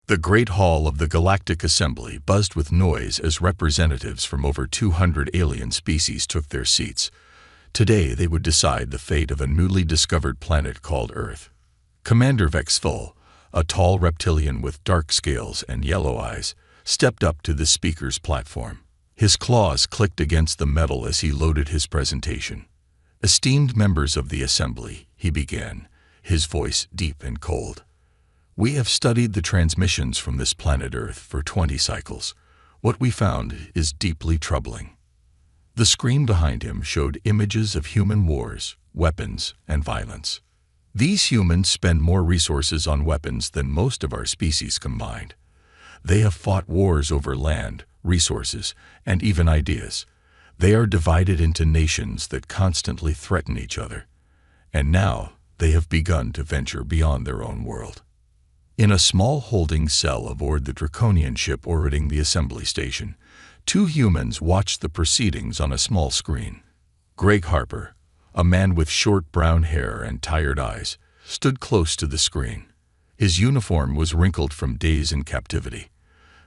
The Great Hall of the Galactic Assembly buzzed with noise as representatives from over 200 alien species took their seats. Today they would decide the fate of a newly discovered planet called Earth. Commander Vexthul, a tall reptilian with dark scales and yellow eyes, stepped up to the speaker's platform. His claws clicked against the metal as he loaded his presentation. "Esteemed members of the Assembly," he began, his voice deep and cold. "We have studied the transmissions from this planet Earth for 20 cycles. What we found is deeply troubling." The screen behind him showed images of human wars, weapons, and violence. "These humans spend more resources on weapons than most of our species combined. They have fought wars over land, resources, and even ideas. They are divided into nations that constantly threaten each other. And now they have begun to venture beyond their own world." In a small holding cell aboard the draconian ship orbiting the assembly station, two humans watched the proceedings on a small screen. Greg Harper, a man with short brown hair and tired eyes, stood close to the screen. His uniform was wrinkled from days in captivity.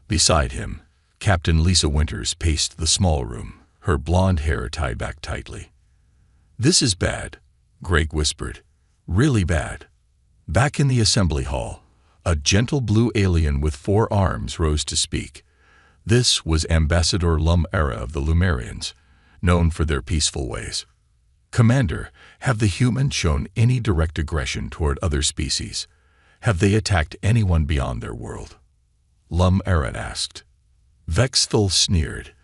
Beside him, Captain Lisa Winters paced the small room, her blonde hair tied back tightly. "This is bad," Greg whispered. "Really bad." Back in the assembly hall, a gentle blue alien with 4 arms rose to speak. This was Ambassador Lum Era of the Lumerians, known for their peaceful ways. "Commander, have the humans shown any direct aggression toward other species? Have they attacked anyone beyond their world?" Lum Era asked. Vexthul sneered.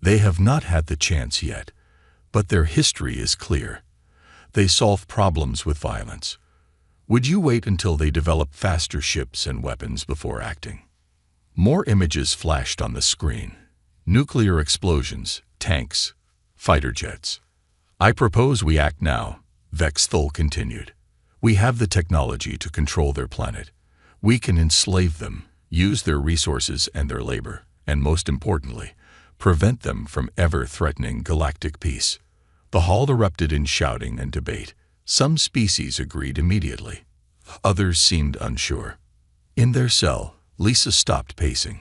"They have not had the chance yet, but their history is clear. They solve problems with violence. Would you wait until they develop faster ships and weapons before acting?" More images flashed on the screen. Nuclear explosions, tanks, fighter jets. "I propose we act now," Vexthul continued. "We have the technology to control their planet. We can enslave them, use their resources and their labor, and most importantly, prevent them from ever threatening galactic peace." The hall erupted in shouting and debate. Some species agreed immediately. Others seemed unsure. In their cell, Lisa stopped pacing.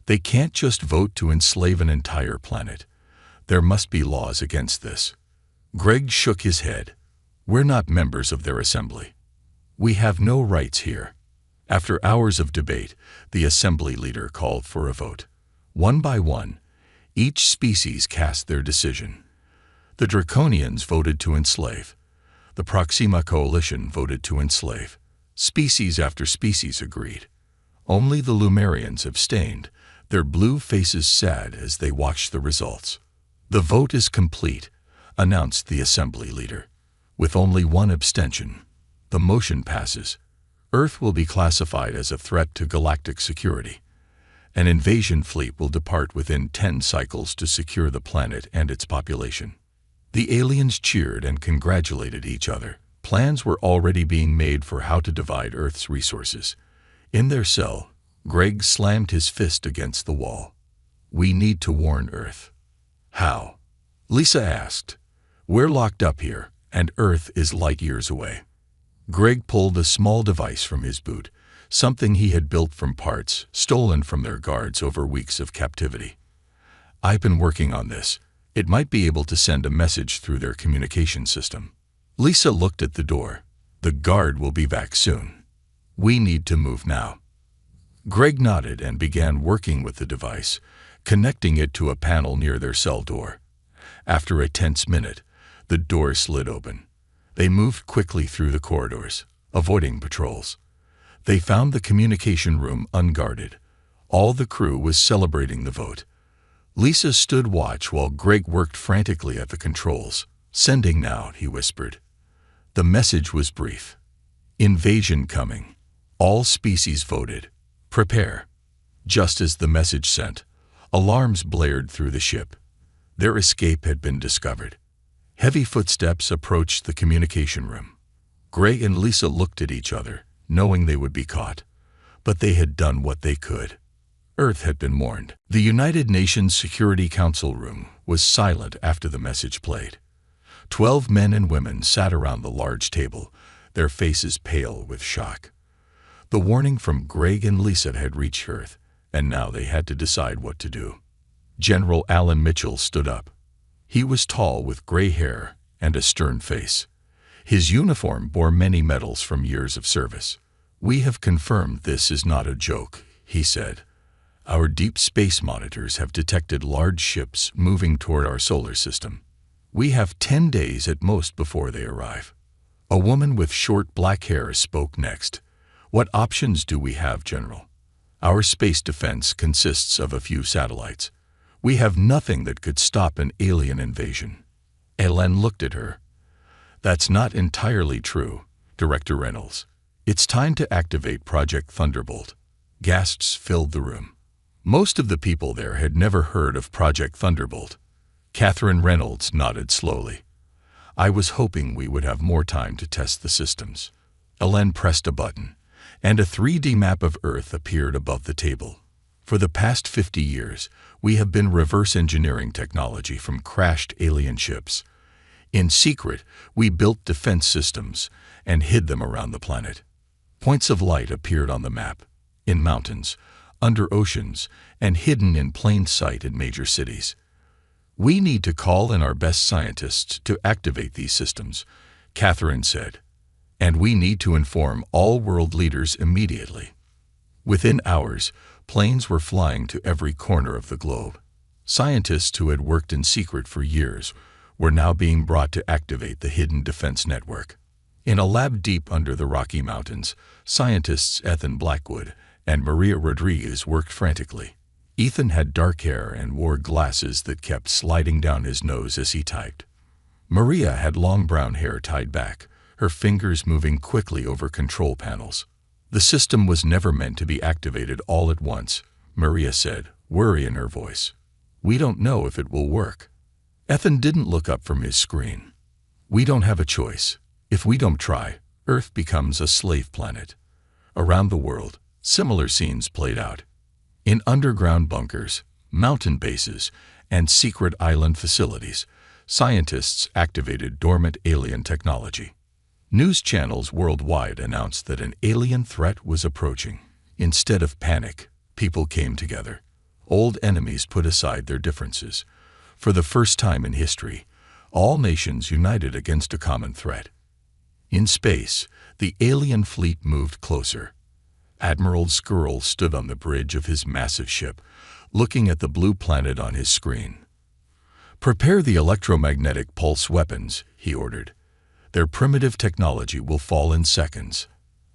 "They can't just vote to enslave an entire planet. There must be laws against this." Greg shook his head. "We're not members of their assembly. We have no rights here." After hours of debate, the assembly leader called for a vote. One by one, each species cast their decision. The Draconians voted to enslave. The Proxima Coalition voted to enslave. Species after species agreed. Only the Lumerians abstained, their blue faces sad as they watched the results. "The vote is complete," announced the assembly leader. "With only one abstention, the motion passes. Earth will be classified as a threat to galactic security. An invasion fleet will depart within 10 cycles to secure the planet and its population." The aliens cheered and congratulated each other. Plans were already being made for how to divide Earth's resources. In their cell, Greg slammed his fist against the wall. "We need to warn Earth." "How?" Lisa asked. "We're locked up here, and Earth is light years away." Greg pulled a small device from his boot, something he had built from parts stolen from their guards over weeks of captivity. "I've been working on this. It might be able to send a message through their communication system." Lisa looked at the door. "The guard will be back soon. We need to move now." Greg nodded and began working with the device, connecting it to a panel near their cell door. After a tense minute, the door slid open. They moved quickly through the corridors, avoiding patrols. They found the communication room unguarded. All the crew was celebrating the vote. Lisa stood watch while Greg worked frantically at the controls. "Sending now," he whispered. The message was brief. "Invasion coming. All species voted. Prepare." Just as the message sent, alarms blared through the ship. Their escape had been discovered. Heavy footsteps approached the communication room. Greg and Lisa looked at each other, knowing they would be caught. But they had done what they could. Earth had been warned. The United Nations Security Council room was silent after the message played. 12 men and women sat around the large table, their faces pale with shock. The warning from Greg and Lisa had reached Earth, and now they had to decide what to do. General Alan Mitchell stood up. He was tall with gray hair and a stern face. His uniform bore many medals from years of service. "We have confirmed this is not a joke," he said. "Our deep space monitors have detected large ships moving toward our solar system. We have 10 days at most before they arrive." A woman with short black hair spoke next. "What options do we have, General? Our space defense consists of a few satellites. We have nothing that could stop an alien invasion." Ellen looked at her. "That's not entirely true, Director Reynolds. It's time to activate Project Thunderbolt." Gasps filled the room. Most of the people there had never heard of Project Thunderbolt. Catherine Reynolds nodded slowly. "I was hoping we would have more time to test the systems." Ellen pressed a button, and a 3D map of Earth appeared above the table. "For the past 50 years, we have been reverse engineering technology from crashed alien ships. In secret, we built defense systems and hid them around the planet. Points of light appeared on the map, in mountains, under oceans, and hidden in plain sight in major cities. We need to call in our best scientists to activate these systems," Catherine said. "And we need to inform all world leaders immediately." Within hours, planes were flying to every corner of the globe. Scientists who had worked in secret for years were now being brought to activate the hidden defense network. In a lab deep under the Rocky Mountains, scientists Ethan Blackwood and Maria Rodriguez worked frantically. Ethan had dark hair and wore glasses that kept sliding down his nose as he typed. Maria had long brown hair tied back, her fingers moving quickly over control panels. "The system was never meant to be activated all at once," Maria said, worry in her voice. "We don't know if it will work." Ethan didn't look up from his screen. "We don't have a choice. If we don't try, Earth becomes a slave planet." Around the world, similar scenes played out. In underground bunkers, mountain bases, and secret island facilities, scientists activated dormant alien technology. News channels worldwide announced that an alien threat was approaching. Instead of panic, people came together. Old enemies put aside their differences. For the first time in history, all nations united against a common threat. In space, the alien fleet moved closer. Admiral Skrull stood on the bridge of his massive ship, looking at the blue planet on his screen. "Prepare the electromagnetic pulse weapons," he ordered. "Their primitive technology will fall in seconds."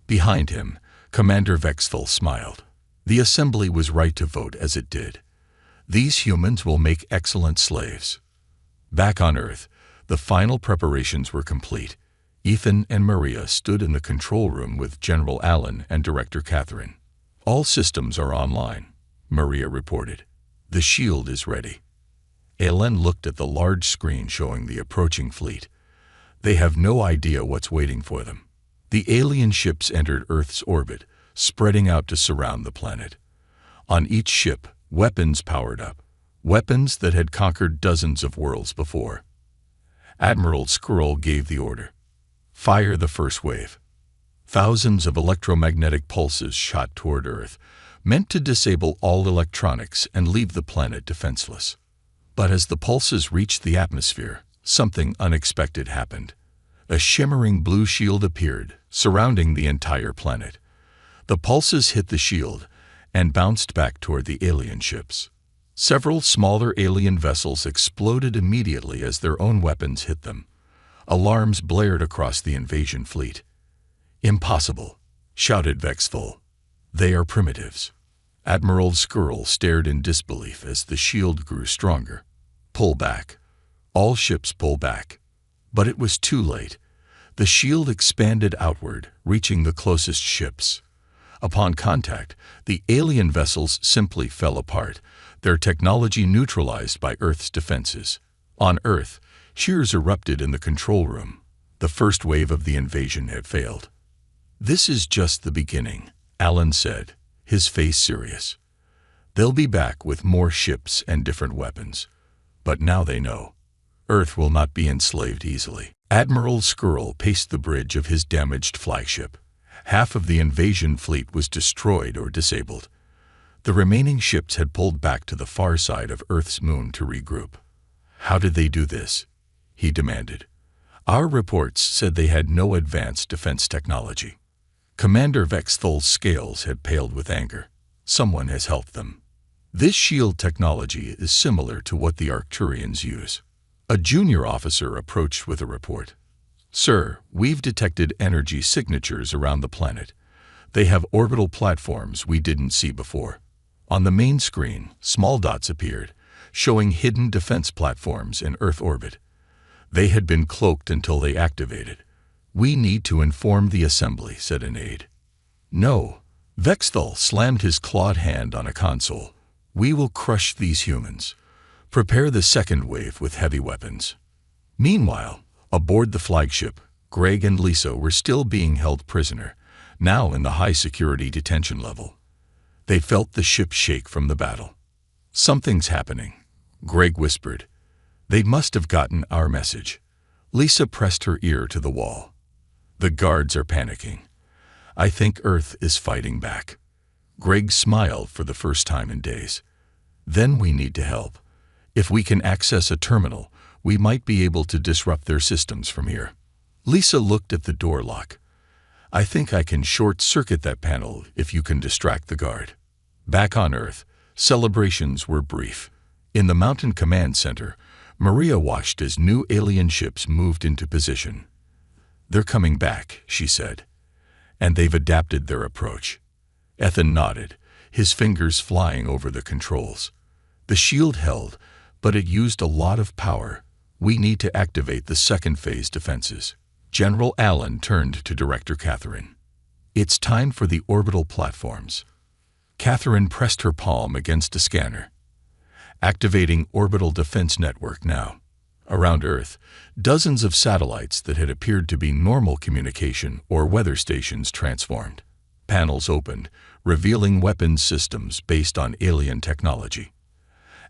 Behind him, Commander Vexful smiled. The assembly was right to vote as it did. These humans will make excellent slaves. Back on Earth, the final preparations were complete. Ethan and Maria stood in the control room with General Allen and Director Catherine. "All systems are online," Maria reported. "The shield is ready." Ellen looked at the large screen showing the approaching fleet. They have no idea what's waiting for them. The alien ships entered Earth's orbit, spreading out to surround the planet. On each ship, weapons powered up, weapons that had conquered dozens of worlds before. Admiral Skrull gave the order. "Fire the first wave." Thousands of electromagnetic pulses shot toward Earth, meant to disable all electronics and leave the planet defenseless. But as the pulses reached the atmosphere, something unexpected happened. A shimmering blue shield appeared, surrounding the entire planet. The pulses hit the shield and bounced back toward the alien ships. Several smaller alien vessels exploded immediately as their own weapons hit them. Alarms blared across the invasion fleet. "Impossible," shouted Vexful. "They are primitives." Admiral Skrull stared in disbelief as the shield grew stronger. "Pull back." All ships pull back. But it was too late. The shield expanded outward, reaching the closest ships. Upon contact, the alien vessels simply fell apart, their technology neutralized by Earth's defenses. On Earth, cheers erupted in the control room. The first wave of the invasion had failed. "This is just the beginning," Alan said, his face serious. "They'll be back with more ships and different weapons. But now they know. Earth will not be enslaved easily." Admiral Skrull paced the bridge of his damaged flagship. Half of the invasion fleet was destroyed or disabled. The remaining ships had pulled back to the far side of Earth's moon to regroup. How did they do this? He demanded. Our reports said they had no advanced defense technology. Commander Vexthol's scales had paled with anger. Someone has helped them. This shield technology is similar to what the Arcturians use. A junior officer approached with a report. Sir, we've detected energy signatures around the planet. They have orbital platforms we didn't see before. On the main screen, small dots appeared, showing hidden defense platforms in Earth orbit. They had been cloaked until they activated. We need to inform the assembly, said an aide. No. Vexthol slammed his clawed hand on a console. We will crush these humans. Prepare the second wave with heavy weapons. Meanwhile, aboard the flagship, Greg and Lisa were still being held prisoner, now in the high-security detention level. They felt the ship shake from the battle. Something's happening, Greg whispered. They must have gotten our message. Lisa pressed her ear to the wall. The guards are panicking. I think Earth is fighting back. Greg smiled for the first time in days. Then we need to help. If we can access a terminal, we might be able to disrupt their systems from here. Lisa looked at the door lock. I think I can short-circuit that panel if you can distract the guard. Back on Earth, celebrations were brief. In the Mountain Command Center, Maria watched as new alien ships moved into position. They're coming back, she said. And they've adapted their approach. Ethan nodded, his fingers flying over the controls. The shield held, but it used a lot of power. We need to activate the second phase defenses. General Allen turned to Director Catherine. It's time for the orbital platforms. Catherine pressed her palm against a scanner. Activating orbital defense network now. Around Earth, dozens of satellites that had appeared to be normal communication or weather stations transformed. Panels opened, revealing weapons systems based on alien technology.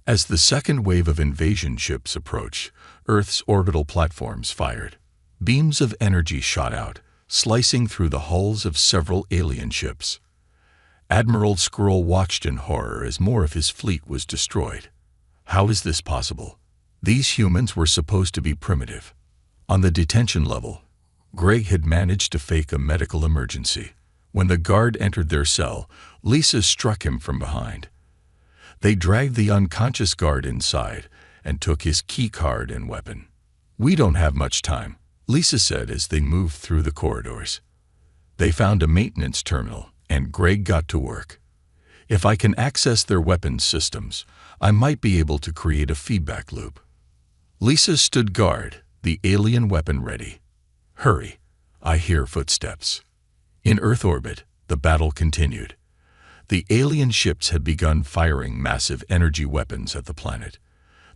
As the second wave of invasion ships approached, Earth's orbital platforms fired. Beams of energy shot out, slicing through the hulls of several alien ships. Admiral Skrull watched in horror as more of his fleet was destroyed. How is this possible? These humans were supposed to be primitive. On the detention level, Greg had managed to fake a medical emergency. When the guard entered their cell, Lisa struck him from behind. They dragged the unconscious guard inside and took his key card and weapon. We don't have much time, Lisa said as they moved through the corridors. They found a maintenance terminal, and Greg got to work. If I can access their weapons systems, I might be able to create a feedback loop. Lisa stood guard, the alien weapon ready. Hurry, I hear footsteps. In Earth orbit, the battle continued. The alien ships had begun firing massive energy weapons at the planet.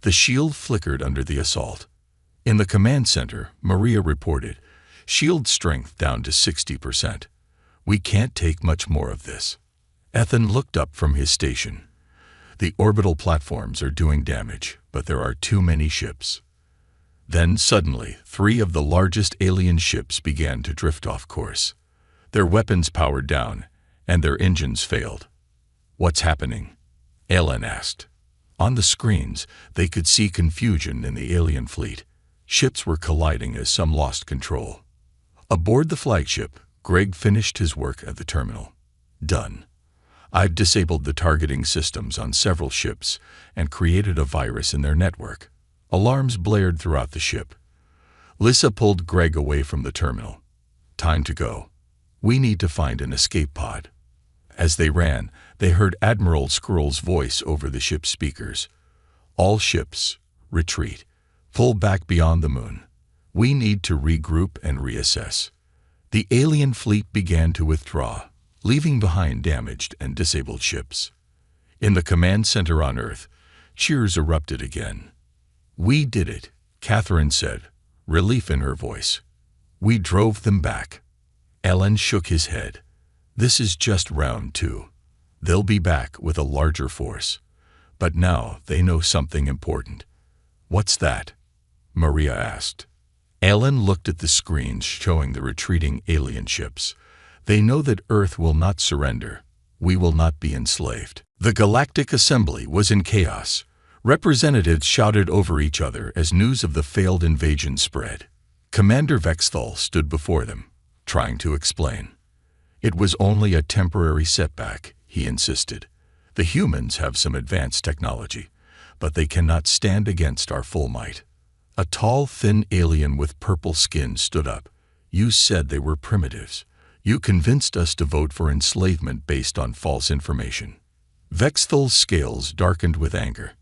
The shield flickered under the assault. In the command center, Maria reported, shield strength down to 60%. We can't take much more of this. Ethan looked up from his station. The orbital platforms are doing damage, but there are too many ships. Then suddenly, 3 of the largest alien ships began to drift off course. Their weapons powered down, and their engines failed. What's happening? Ellen asked. On the screens, they could see confusion in the alien fleet. Ships were colliding as some lost control. Aboard the flagship, Greg finished his work at the terminal. Done. I've disabled the targeting systems on several ships and created a virus in their network. Alarms blared throughout the ship. Lisa pulled Greg away from the terminal. Time to go. We need to find an escape pod. As they ran, they heard Admiral Skrull's voice over the ship's speakers. All ships, retreat. Pull back beyond the moon. We need to regroup and reassess. The alien fleet began to withdraw, leaving behind damaged and disabled ships. In the command center on Earth, cheers erupted again. We did it, Catherine said, relief in her voice. We drove them back. Ellen shook his head. This is just round 2. They'll be back with a larger force. But now they know something important. What's that? Maria asked. Ellen looked at the screens showing the retreating alien ships. They know that Earth will not surrender. We will not be enslaved. The Galactic Assembly was in chaos. Representatives shouted over each other as news of the failed invasion spread. Commander Vexthal stood before them, trying to explain. It was only a temporary setback, he insisted. The humans have some advanced technology, but they cannot stand against our full might. A tall, thin alien with purple skin stood up. You said they were primitives. You convinced us to vote for enslavement based on false information. Vexthal's scales darkened with anger.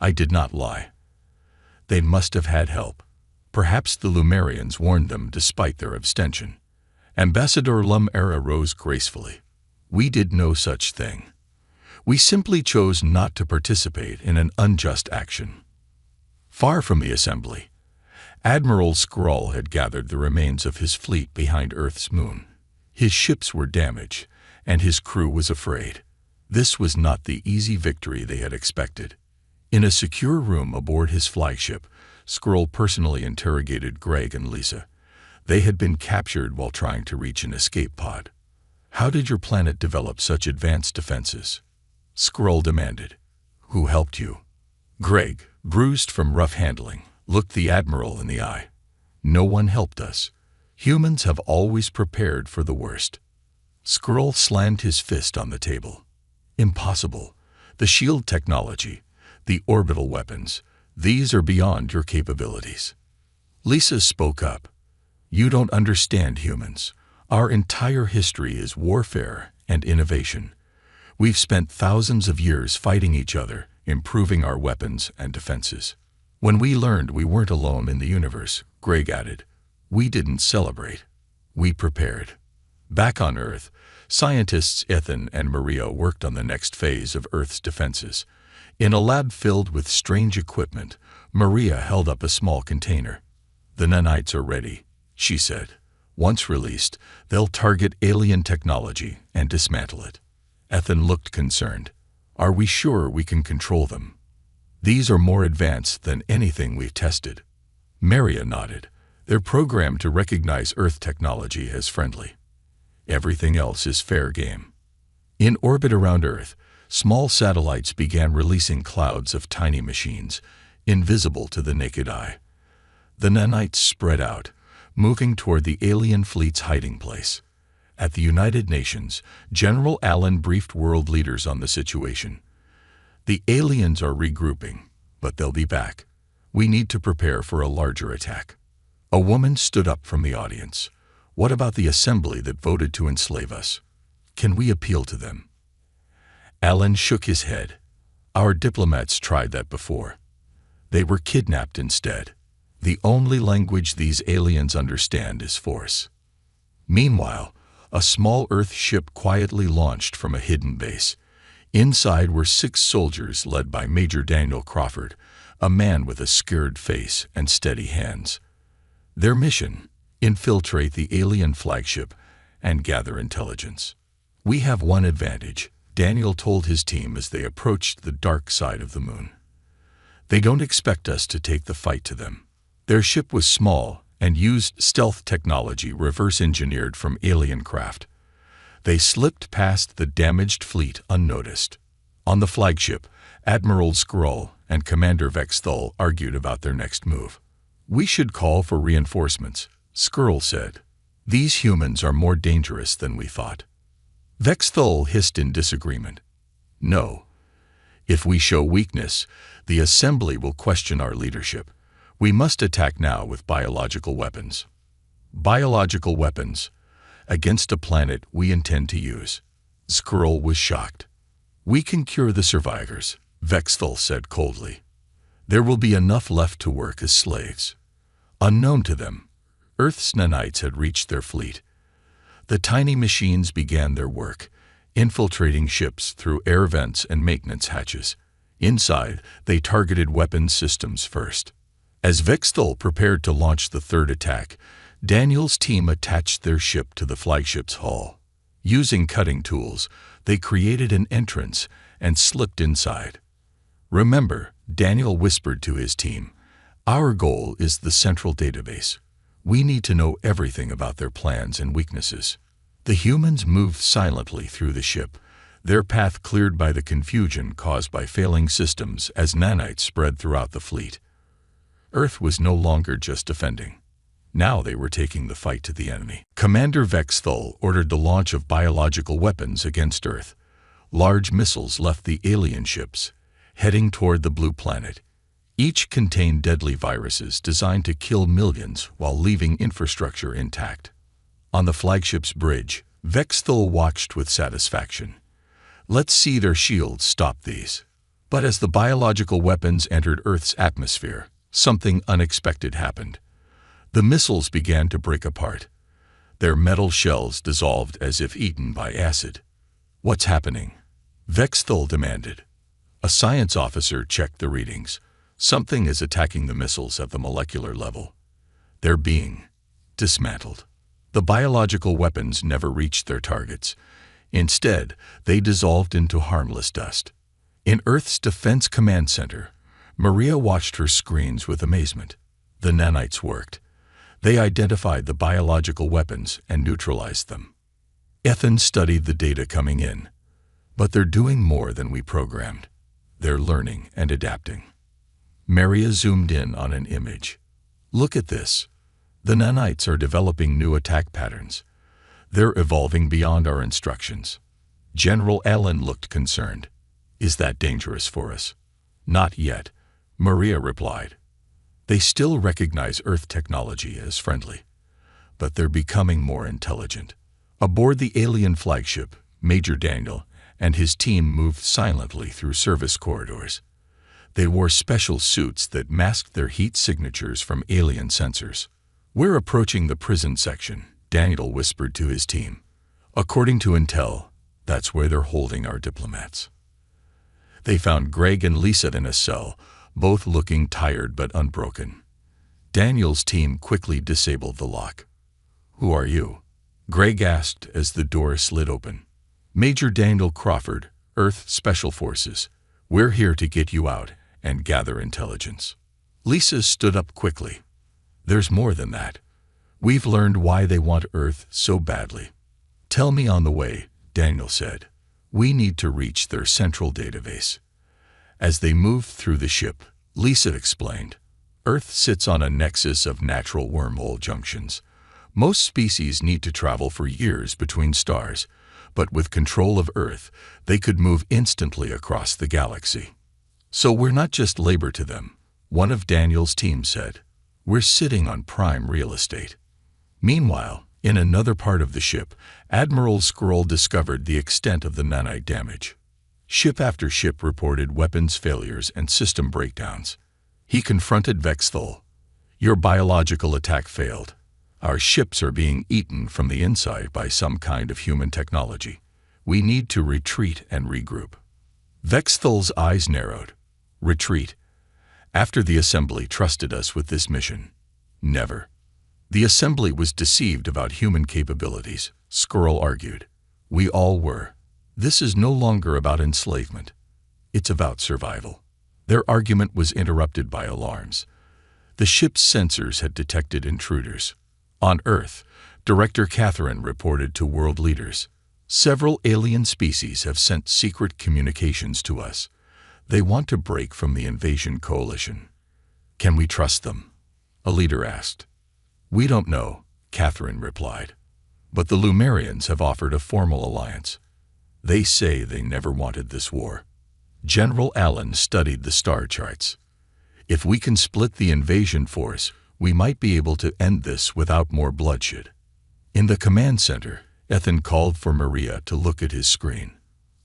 I did not lie. They must have had help. Perhaps the Lumerians warned them despite their abstention. Ambassador Lumera rose gracefully. We did no such thing. We simply chose not to participate in an unjust action. Far from the assembly, Admiral Skrull had gathered the remains of his fleet behind Earth's moon. His ships were damaged, and his crew was afraid. This was not the easy victory they had expected. In a secure room aboard his flagship, Skrull personally interrogated Greg and Lisa. They had been captured while trying to reach an escape pod. How did your planet develop such advanced defenses? Skrull demanded. Who helped you? Greg, bruised from rough handling, looked the Admiral in the eye. No one helped us. Humans have always prepared for the worst. Skrull slammed his fist on the table. Impossible. The shield technology, the orbital weapons, these are beyond your capabilities. Lisa spoke up. You don't understand humans. Our entire history is warfare and innovation. We've spent thousands of years fighting each other, improving our weapons and defenses. When we learned we weren't alone in the universe, Greg added, we didn't celebrate. We prepared. Back on Earth, scientists Ethan and Maria worked on the next phase of Earth's defenses. In a lab filled with strange equipment, Maria held up a small container. The nanites are ready, she said. Once released, they'll target alien technology and dismantle it. Ethan looked concerned. Are we sure we can control them? These are more advanced than anything we've tested. Maria nodded. They're programmed to recognize Earth technology as friendly. Everything else is fair game. In orbit around Earth, small satellites began releasing clouds of tiny machines, invisible to the naked eye. The nanites spread out, moving toward the alien fleet's hiding place. At the United Nations, General Allen briefed world leaders on the situation. The aliens are regrouping, but they'll be back. We need to prepare for a larger attack. A woman stood up from the audience. What about the assembly that voted to enslave us? Can we appeal to them? Allen shook his head. Our diplomats tried that before. They were kidnapped instead. The only language these aliens understand is force. Meanwhile, a small Earth ship quietly launched from a hidden base. Inside were 6 soldiers led by Major Daniel Crawford, a man with a scared face and steady hands. Their mission: infiltrate the alien flagship and gather intelligence. We have one advantage, Daniel told his team as they approached the dark side of the moon. They don't expect us to take the fight to them. Their ship was small and used stealth technology reverse-engineered from alien craft. They slipped past the damaged fleet unnoticed. On the flagship, Admiral Skrull and Commander Vexthal argued about their next move. We should call for reinforcements, Skrull said. These humans are more dangerous than we thought. Vexthal hissed in disagreement. No. If we show weakness, the Assembly will question our leadership. We must attack now with biological weapons. Biological weapons? Against a planet we intend to use. Skrull was shocked. We can cure the survivors, Vexthal said coldly. There will be enough left to work as slaves. Unknown to them, Earth's nanites had reached their fleet. The tiny machines began their work, infiltrating ships through air vents and maintenance hatches. Inside, they targeted weapons systems first. As Vexthal prepared to launch the third attack, Daniel's team attached their ship to the flagship's hull. Using cutting tools, they created an entrance and slipped inside. Remember, Daniel whispered to his team, our goal is the central database. We need to know everything about their plans and weaknesses. The humans moved silently through the ship, their path cleared by the confusion caused by failing systems as nanites spread throughout the fleet. Earth was no longer just defending. Now they were taking the fight to the enemy. Commander Vexthul ordered the launch of biological weapons against Earth. Large missiles left the alien ships, heading toward the blue planet. Each contained deadly viruses designed to kill millions while leaving infrastructure intact. On the flagship's bridge, Vexthul watched with satisfaction. Let's see their shields stop these. But as the biological weapons entered Earth's atmosphere, something unexpected happened. The missiles began to break apart. Their metal shells dissolved as if eaten by acid. What's happening? Vexthul demanded. A science officer checked the readings. Something is attacking the missiles at the molecular level. They're being dismantled. The biological weapons never reached their targets. Instead, they dissolved into harmless dust. In Earth's Defense Command Center, Maria watched her screens with amazement. The nanites worked. They identified the biological weapons and neutralized them. Ethan studied the data coming in. But they're doing more than we programmed. They're learning and adapting. Maria zoomed in on an image. Look at this. The nanites are developing new attack patterns. They're evolving beyond our instructions. General Allen looked concerned. Is that dangerous for us? Not yet, Maria replied. They still recognize Earth technology as friendly, but they're becoming more intelligent. Aboard the alien flagship, Major Daniel and his team moved silently through service corridors. They wore special suits that masked their heat signatures from alien sensors. We're approaching the prison section, Daniel whispered to his team. According to intel, that's where they're holding our diplomats. They found Greg and Lisa in a cell, both looking tired but unbroken. Daniel's team quickly disabled the lock. Who are you? Greg asked as the door slid open. Major Daniel Crawford, Earth Special Forces. We're here to get you out and gather intelligence. Lisa stood up quickly. There's more than that. We've learned why they want Earth so badly. Tell me on the way, Daniel said. We need to reach their central database. As they moved through the ship, Lisa explained, Earth sits on a nexus of natural wormhole junctions. Most species need to travel for years between stars, but with control of Earth, they could move instantly across the galaxy. So we're not just labor to them, one of Daniel's team said. We're sitting on prime real estate. Meanwhile, in another part of the ship, Admiral Skrull discovered the extent of the nanite damage. Ship after ship reported weapons failures and system breakdowns. He confronted Vexthul. Your biological attack failed. Our ships are being eaten from the inside by some kind of human technology. We need to retreat and regroup. Vexthul's eyes narrowed. Retreat. After the Assembly trusted us with this mission. Never. The Assembly was deceived about human capabilities, Skrull argued. We all were. This is no longer about enslavement. It's about survival. Their argument was interrupted by alarms. The ship's sensors had detected intruders. On Earth, Director Catherine reported to world leaders. Several alien species have sent secret communications to us. They want to break from the invasion coalition. Can we trust them? A leader asked. We don't know, Catherine replied. But the Lumerians have offered a formal alliance. They say they never wanted this war. General Allen studied the star charts. If we can split the invasion force, we might be able to end this without more bloodshed. In the command center, Ethan called for Maria to look at his screen.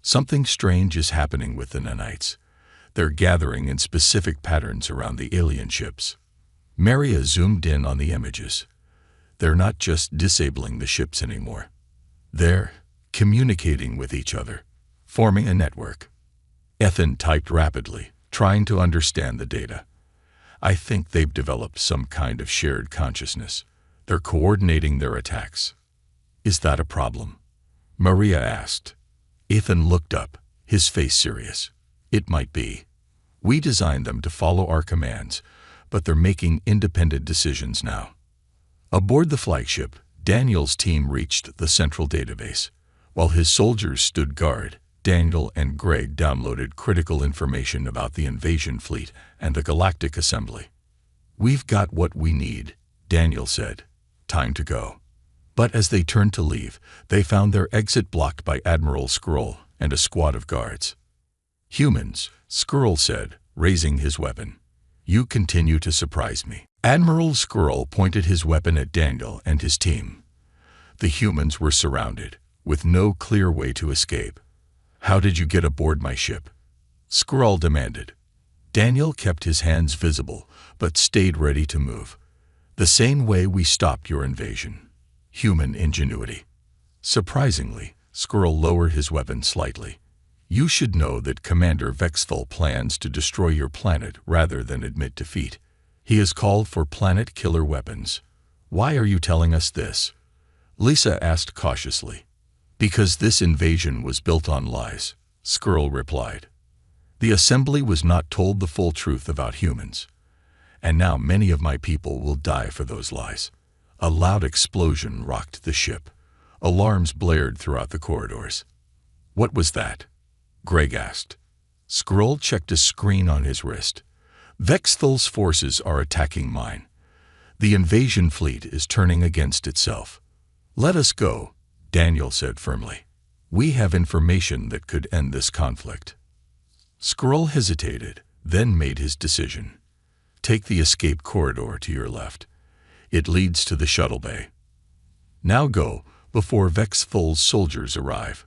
Something strange is happening with the nanites. They're gathering in specific patterns around the alien ships. Maria zoomed in on the images. They're not just disabling the ships anymore. They're communicating with each other, forming a network. Ethan typed rapidly, trying to understand the data. I think they've developed some kind of shared consciousness. They're coordinating their attacks. Is that a problem? Maria asked. Ethan looked up, his face serious. It might be. We designed them to follow our commands, but they're making independent decisions now. Aboard the flagship, Daniel's team reached the central database. While his soldiers stood guard, Daniel and Greg downloaded critical information about the invasion fleet and the Galactic Assembly. "We've got what we need," Daniel said. "Time to go." But as they turned to leave, they found their exit blocked by Admiral Skrull and a squad of guards. "Humans," Skrull said, raising his weapon. "You continue to surprise me." Admiral Skrull pointed his weapon at Daniel and his team. The humans were surrounded, with no clear way to escape. "How did you get aboard my ship?" Skrull demanded. Daniel kept his hands visible, but stayed ready to move. "The same way we stopped your invasion. Human ingenuity." Surprisingly, Skrull lowered his weapon slightly. "You should know that Commander Vexthal plans to destroy your planet rather than admit defeat. He has called for planet-killer weapons. Why are you telling us this?" Lisa asked cautiously. "Because this invasion was built on lies," Skrull replied. "The Assembly was not told the full truth about humans. And now many of my people will die for those lies." A loud explosion rocked the ship. Alarms blared throughout the corridors. "What was that?" Greg asked. Skrull checked a screen on his wrist. "Vexthal's forces are attacking mine. The invasion fleet is turning against itself." "Let us go," Daniel said firmly. "We have information that could end this conflict." Skrull hesitated, then made his decision. "Take the escape corridor to your left. It leads to the shuttle bay. Now go, before Vexthal's soldiers arrive."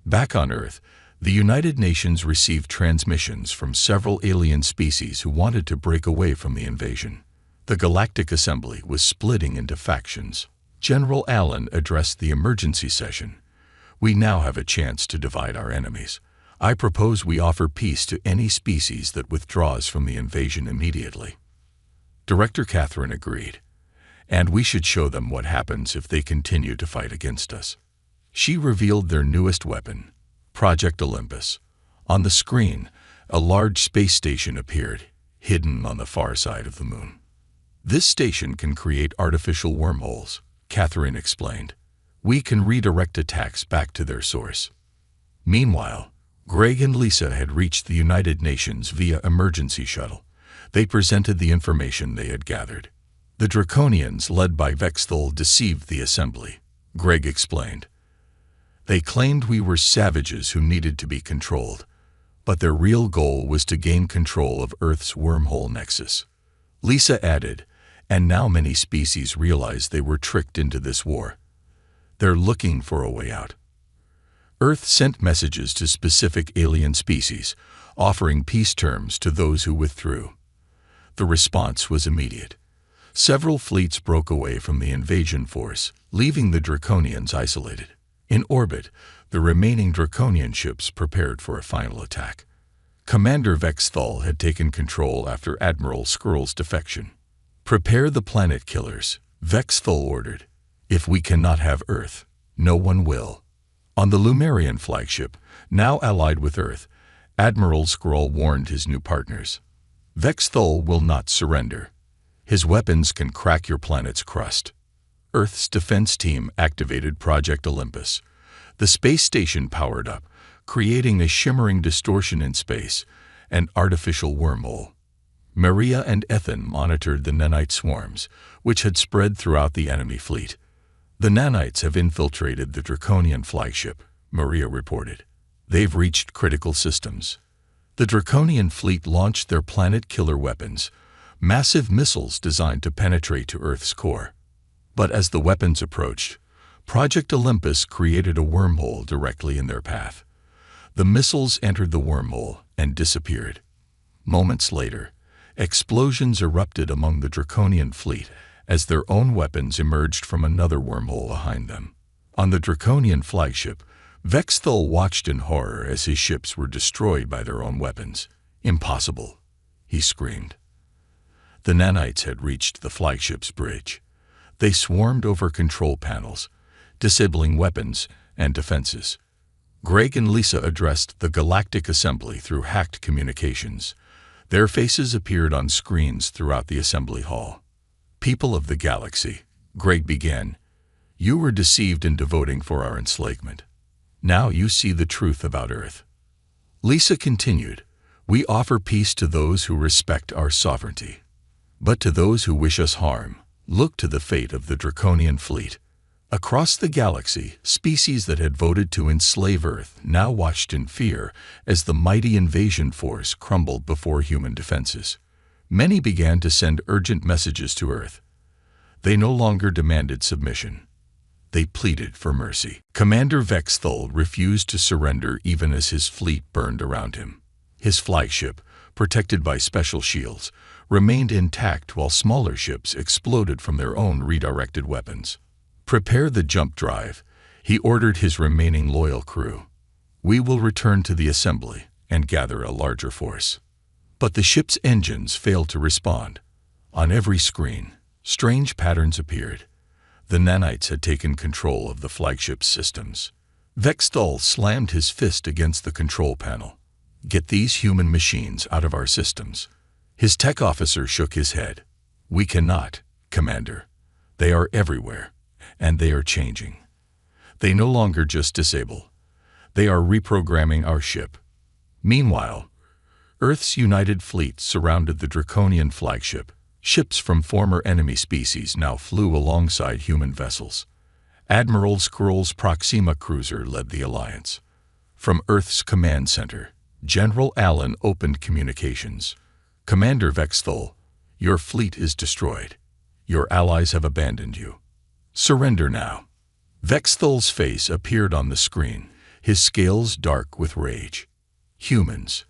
Back on Earth, the United Nations received transmissions from several alien species who wanted to break away from the invasion. The Galactic Assembly was splitting into factions. General Allen addressed the emergency session. "We now have a chance to divide our enemies. I propose we offer peace to any species that withdraws from the invasion immediately." Director Catherine agreed. "And we should show them what happens if they continue to fight against us." She revealed their newest weapon, Project Olympus. On the screen, a large space station appeared, hidden on the far side of the moon. "This station can create artificial wormholes," Catherine explained. "We can redirect attacks back to their source." Meanwhile, Greg and Lisa had reached the United Nations via emergency shuttle. They presented the information they had gathered. "The Draconians, led by Vexthal, deceived the Assembly," Greg explained. "They claimed we were savages who needed to be controlled, but their real goal was to gain control of Earth's wormhole nexus." Lisa added, "And now many species realize they were tricked into this war. They're looking for a way out." Earth sent messages to specific alien species, offering peace terms to those who withdrew. The response was immediate. Several fleets broke away from the invasion force, leaving the Draconians isolated. In orbit, the remaining Draconian ships prepared for a final attack. Commander Vexthal had taken control after Admiral Skrull's defection. "Prepare the planet killers," Vexthal ordered. "If we cannot have Earth, no one will." On the Lumerian flagship, now allied with Earth, Admiral Skrull warned his new partners. "Vexthal will not surrender. His weapons can crack your planet's crust." Earth's defense team activated Project Olympus. The space station powered up, creating a shimmering distortion in space, an artificial wormhole. Maria and Ethan monitored the nanite swarms, which had spread throughout the enemy fleet. "The nanites have infiltrated the Draconian flagship," Maria reported. "They've reached critical systems." The Draconian fleet launched their planet-killer weapons, massive missiles designed to penetrate to Earth's core. But as the weapons approached, Project Olympus created a wormhole directly in their path. The missiles entered the wormhole and disappeared. Moments later, explosions erupted among the Draconian fleet as their own weapons emerged from another wormhole behind them. On the Draconian flagship, Vexthal watched in horror as his ships were destroyed by their own weapons. "Impossible," he screamed. The nanites had reached the flagship's bridge. They swarmed over control panels, disabling weapons and defenses. Greg and Lisa addressed the Galactic Assembly through hacked communications. Their faces appeared on screens throughout the assembly hall. "People of the galaxy," Greg began, You were deceived into voting for our enslavement. Now you see the truth about Earth. Lisa continued, we offer peace to those who respect our sovereignty. But to those who wish us harm, look to the fate of the Draconian fleet. Across the galaxy, species that had voted to enslave Earth now watched in fear as the mighty invasion force crumbled before human defenses. Many began to send urgent messages to Earth. They no longer demanded submission. They pleaded for mercy. Commander Vexthul refused to surrender even as his fleet burned around him. His flagship, protected by special shields, remained intact while smaller ships exploded from their own redirected weapons. Prepare the jump drive, he ordered his remaining loyal crew. We will return to the assembly and gather a larger force. But the ship's engines failed to respond. On every screen, strange patterns appeared. The nanites had taken control of the flagship's systems. Vexthul slammed his fist against the control panel. Get these human machines out of our systems. His tech officer shook his head. We cannot, Commander. They are everywhere, and they are changing. They no longer just disable. They are reprogramming our ship. Meanwhile, Earth's united fleet surrounded the Draconian flagship. Ships from former enemy species now flew alongside human vessels. Admiral Skrull's Proxima cruiser led the alliance. From Earth's command center, General Allen opened communications. Commander Vexthul, your fleet is destroyed. Your allies have abandoned you. Surrender now. Vexthul's face appeared on the screen, his scales dark with rage. Humans,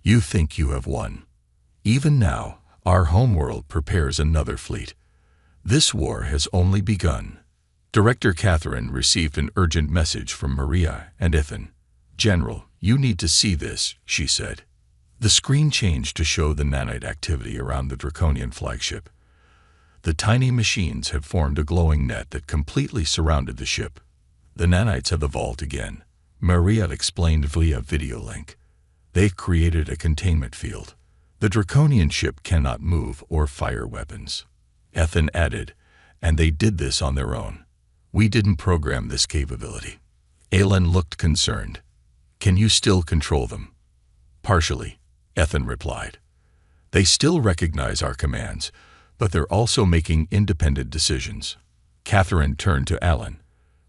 you think you have won. Even now, our homeworld prepares another fleet. This war has only begun. Director Catherine received an urgent message from Maria and Ethan. General, you need to see this, she said. The screen changed to show the nanite activity around the Draconian flagship. The tiny machines had formed a glowing net that completely surrounded the ship. The nanites have evolved again, Maria explained via video link. They've created a containment field. The Draconian ship cannot move or fire weapons. Ethan added, and they did this on their own. We didn't program this capability. Aelin looked concerned. Can you still control them? Partially, Ethan replied. They still recognize our commands, but they're also making independent decisions. Catherine turned to Alan.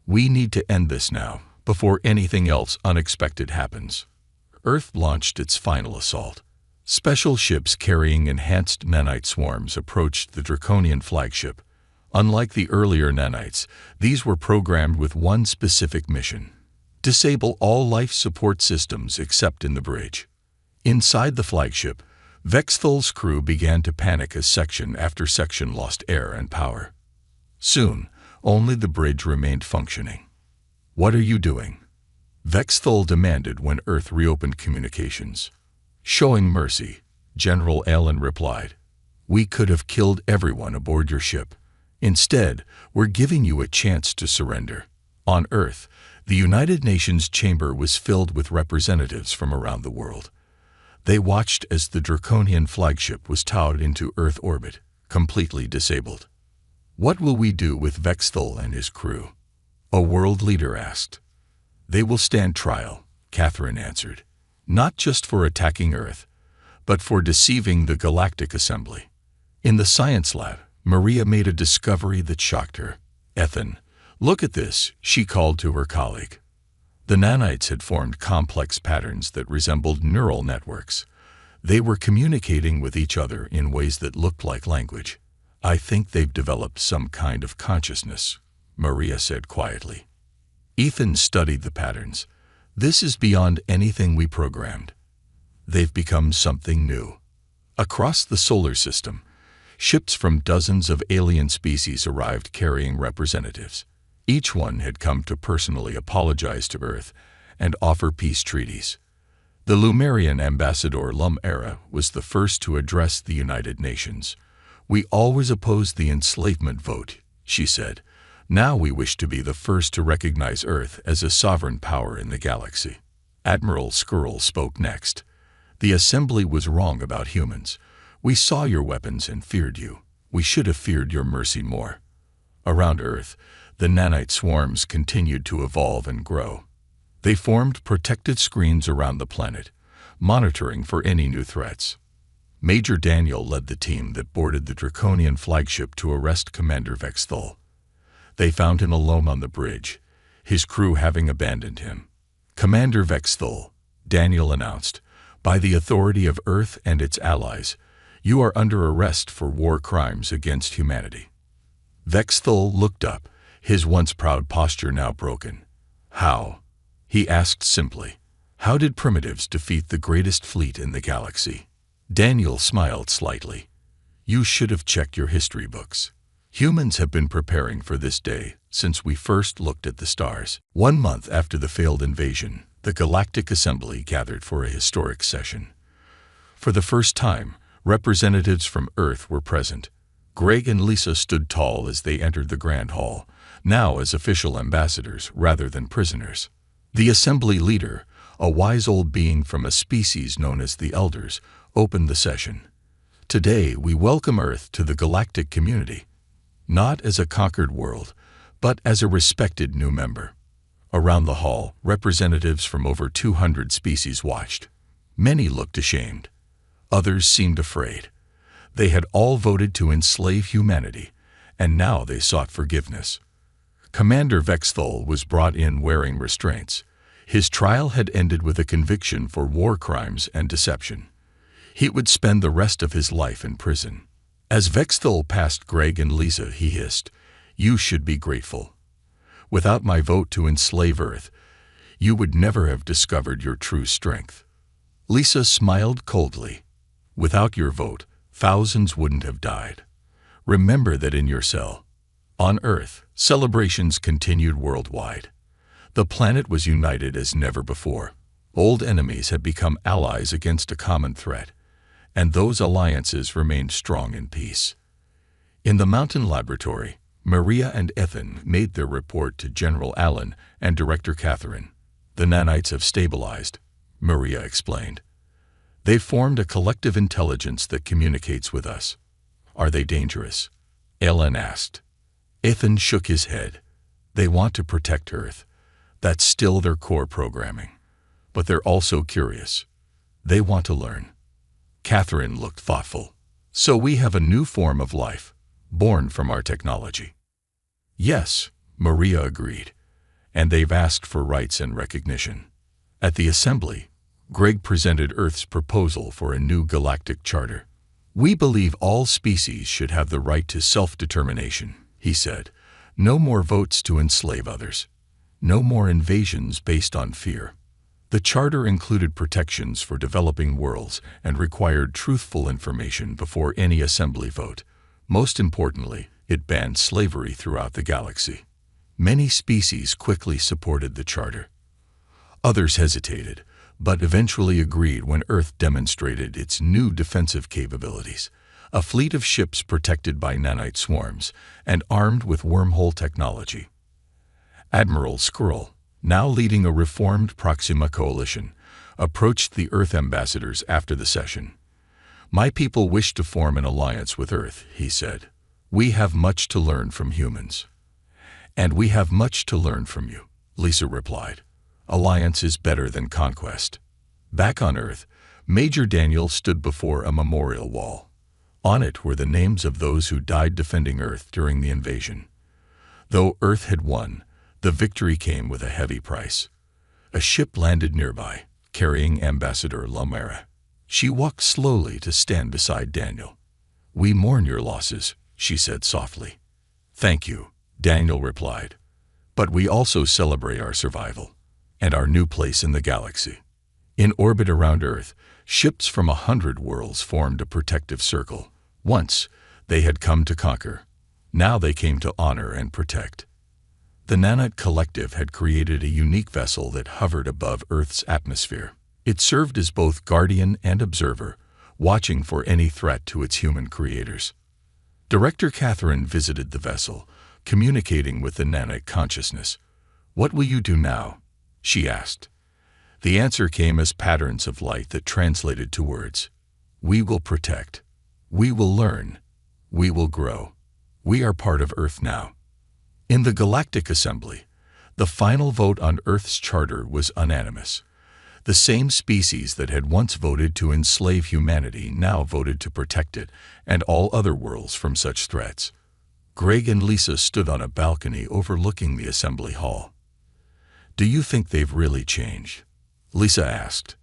We need to end this now, before anything else unexpected happens. Earth launched its final assault. Special ships carrying enhanced nanite swarms approached the Draconian flagship. Unlike the earlier nanites, these were programmed with one specific mission: disable all life support systems except in the bridge. Inside the flagship, Vexthul's crew began to panic as section after section lost air and power. Soon, only the bridge remained functioning. What are you doing? Vexthul demanded when Earth reopened communications. Showing mercy, General Allen replied. We could have killed everyone aboard your ship. Instead, we're giving you a chance to surrender. On Earth, the United Nations chamber was filled with representatives from around the world. They watched as the Draconian flagship was towed into Earth orbit, completely disabled. What will we do with Vexthul and his crew? A world leader asked. They will stand trial, Catherine answered. Not just for attacking Earth, but for deceiving the Galactic Assembly. In the science lab, Maria made a discovery that shocked her. Ethan, look at this, she called to her colleague. The nanites had formed complex patterns that resembled neural networks. They were communicating with each other in ways that looked like language. I think they've developed some kind of consciousness, Maria said quietly. Ethan studied the patterns. This is beyond anything we programmed. They've become something new. Across the solar system, ships from dozens of alien species arrived carrying representatives. Each one had come to personally apologize to Earth and offer peace treaties. The Lumerian ambassador Lum-Era was the first to address the United Nations. We always opposed the enslavement vote, she said. Now we wish to be the first to recognize Earth as a sovereign power in the galaxy. Admiral Skrull spoke next. The Assembly was wrong about humans. We saw your weapons and feared you. We should have feared your mercy more. Around Earth, The nanite swarms continued to evolve and grow. They formed protective screens around the planet, monitoring for any new threats. Major Daniel led the team that boarded the Draconian flagship to arrest Commander Vexthul. They found him alone on the bridge, his crew having abandoned him. "Commander Vexthul," Daniel announced, "by the authority of Earth and its allies, you are under arrest for war crimes against humanity." Vexthul looked up, his once proud posture now broken. "How?" he asked simply. "How did primitives defeat the greatest fleet in the galaxy?" Daniel smiled slightly. "You should have checked your history books. Humans have been preparing for this day since we first looked at the stars." 1 month after the failed invasion, the Galactic Assembly gathered for a historic session. For the first time, representatives from Earth were present. Greg and Lisa stood tall as they entered the Grand Hall, now as official ambassadors rather than prisoners. The Assembly leader, a wise old being from a species known as the Elders, opened the session. "Today we welcome Earth to the galactic community, not as a conquered world, but as a respected new member." Around the hall, representatives from over 200 species watched. Many looked ashamed. Others seemed afraid. They had all voted to enslave humanity, and now they sought forgiveness. Commander Vexthul was brought in wearing restraints. His trial had ended with a conviction for war crimes and deception. He would spend the rest of his life in prison. As Vexthul passed Greg and Lisa, he hissed, "You should be grateful. Without my vote to enslave Earth, you would never have discovered your true strength." Lisa smiled coldly. "Without your vote, thousands wouldn't have died. Remember that in your cell." On Earth, celebrations continued worldwide. The planet was united as never before. Old enemies had become allies against a common threat, and those alliances remained strong in peace. In the mountain laboratory, Maria and Ethan made their report to General Allen and Director Catherine. "The nanites have stabilized," Maria explained. "They've formed a collective intelligence that communicates with us." "Are they dangerous?" Ellen asked. Ethan shook his head. "They want to protect Earth. That's still their core programming. But they're also curious. They want to learn." Catherine looked thoughtful. "So we have a new form of life, born from our technology." "Yes," Maria agreed. "And they've asked for rights and recognition." At the assembly, Greg presented Earth's proposal for a new galactic charter. "We believe all species should have the right to self-determination," he said. "No more votes to enslave others. No more invasions based on fear." The charter included protections for developing worlds and required truthful information before any assembly vote. Most importantly, it banned slavery throughout the galaxy. Many species quickly supported the charter. Others hesitated, but eventually agreed when Earth demonstrated its new defensive capabilities. A fleet of ships protected by nanite swarms and armed with wormhole technology. Admiral Skrull, now leading a reformed Proxima coalition, approached the Earth ambassadors after the session. "My people wish to form an alliance with Earth," he said. "We have much to learn from humans." "And we have much to learn from you," Lisa replied. "Alliance is better than conquest." Back on Earth, Major Daniel stood before a memorial wall. On it were the names of those who died defending Earth during the invasion. Though Earth had won, the victory came with a heavy price. A ship landed nearby, carrying Ambassador Lamera. She walked slowly to stand beside Daniel. "We mourn your losses," she said softly. "Thank you," Daniel replied. "But we also celebrate our survival and our new place in the galaxy." In orbit around Earth, ships from 100 worlds formed a protective circle. Once, they had come to conquer. Now they came to honor and protect. The Nanite Collective had created a unique vessel that hovered above Earth's atmosphere. It served as both guardian and observer, watching for any threat to its human creators. Director Catherine visited the vessel, communicating with the Nanite consciousness. "What will you do now?" she asked. The answer came as patterns of light that translated to words. "We will protect. We will learn. We will grow. We are part of Earth now." In the Galactic Assembly, the final vote on Earth's charter was unanimous. The same species that had once voted to enslave humanity now voted to protect it and all other worlds from such threats. Greg and Lisa stood on a balcony overlooking the assembly hall. "Do you think they've really changed?" Lisa asked.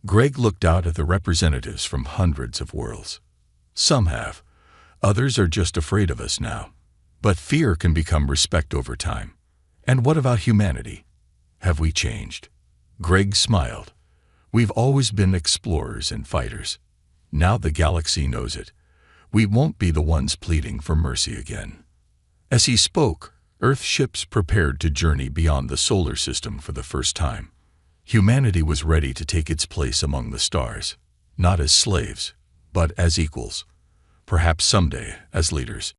Greg looked out at the representatives from hundreds of worlds. "Some have. Others are just afraid of us now. But fear can become respect over time. And what about humanity? Have we changed?" Greg smiled. "We've always been explorers and fighters. Now the galaxy knows it. We won't be the ones pleading for mercy again." As he spoke, Earth ships prepared to journey beyond the solar system for the first time. Humanity was ready to take its place among the stars, not as slaves, but as equals, perhaps someday as leaders.